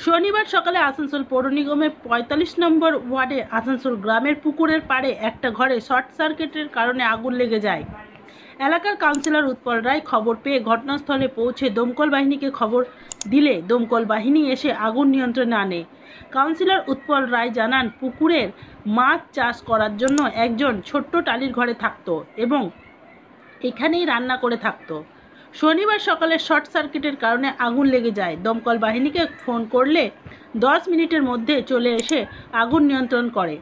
শনিবার সকালে আসানসোল পৌর নিগমের ৪৫ নম্বর ওয়ার্ডে আসানসোল গ্রামের পুকুরের পাড়ে একটা ঘরে শর্ট সার্কিটের কারণে আগুন লেগে যায়। এলাকার কাউন্সিলর উৎপল রায় খবর পেয়ে ঘটনাস্থলে পৌঁছে দমকল বাহিনীকে খবর দিলে দমকল বাহিনী এসে আগুন নিয়ন্ত্রণে আনে। কাউন্সিলর উৎপল রায় জানান, পুকুরের মাছ চাষ করার জন্য একজন ছোট্ট টালির ঘরে থাকতো এবং এখানেই রান্না করে থাকতো। শনিবার সকালে শর্ট সার্কিটের কারণে আগুন লেগে যায়। দমকল বাহিনীকে ফোন করলে 10 মিনিটের মধ্যে চলে এসে আগুন নিয়ন্ত্রণ করে।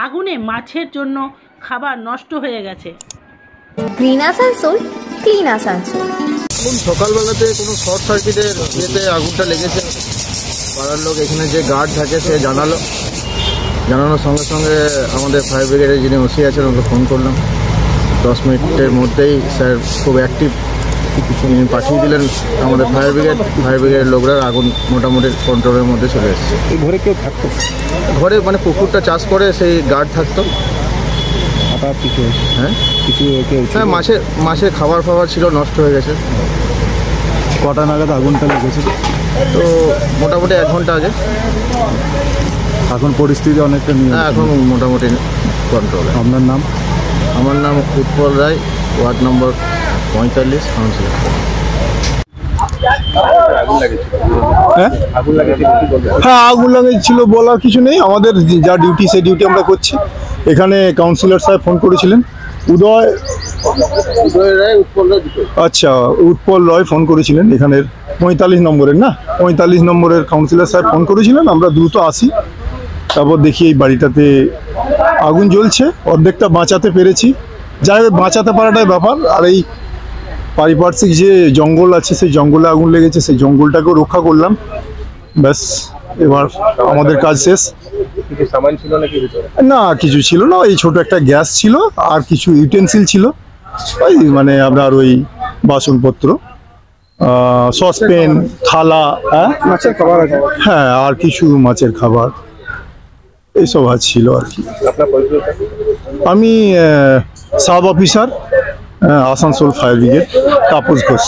আগুনে মাছের জন্য খাবার নষ্ট হয়ে গেছে। Green Asansol, clean Asansol. সকালবেলাতে কোনো শর্ট সার্কিটের ইয়েতে আগুনটা লেগেছে। পাড়ার লোক এখানে যে গার্ড থাকে সে জানানোর সঙ্গে সঙ্গে আমাদের ফায়ার ব্রিগেডের যিনি ওসি আছেন ওকে ফোন করলাম। 10 মিনিটের মধ্যেই স্যার খুব অ্যাক্টিভ পাঠিয়ে দিলেন আমাদের ফায়ার ব্রিগেডের লোকরা। আগুন মোটামুটি কন্ট্রোলের মধ্যে চলে এসেছে। এই ঘরে কেউ থাকতো? ঘরে মানে পুকুরটা চাষ করে সেই গার্ড থাকতো। কিছু হ্যাঁ মাছের খাবার ছিল, নষ্ট হয়ে গেছে। কটা নাগাদ আগুনটা লেগেছে? তো মোটামুটি 1 ঘন্টা আগে। এখন পরিস্থিতি অনেকটা এখন মোটামুটি কন্ট্রোল। আপনার নাম? আমার নাম Utpal Roy, ward number 45, councillor. হ্যাঁ, আগুন লাগিয়েছিল বলার কিছু নেই। আমাদের যা ডিউটি সেই ডিউটি আমরা করছি। এখানে কাউন্সিলর সাহেব ফোন করেছিলেন, উদয় রায়, আচ্ছা উৎপল রায় ফোন করেছিলেন এখানের 45 নম্বরের 45 নম্বরের কাউন্সিলর সাহেব ফোন করেছিলেন। আমরা দ্রুত আসি, তারপর দেখি এই বাড়িটাতে আগুন জ্বলছে। অর্ধেকটা বাঁচাতে পেরেছি, যাই বাঁচাতে পারাটাই ব্যাপার। আর এই পারিপার্শ্বিক যে জঙ্গল আছে সেই জঙ্গলে আগুন লেগেছে, সেই জঙ্গলটাকেও রক্ষা করলাম। ব্যাস, এবার আমাদের কাজ শেষ। না কিছু ছিল না, এই ছোট একটা গ্যাস ছিল আর কিছু ইউটেন্সিল ছিল, ওই মানে আপনার ওই বাসনপত্র, সসপেন, থালা, মাছের খাবার আছে, হ্যাঁ আর কিছু মাছের খাবার এইসব ছিল আর কি। আমি sub officer, Asansol fire brigade, Tapas Ghosh.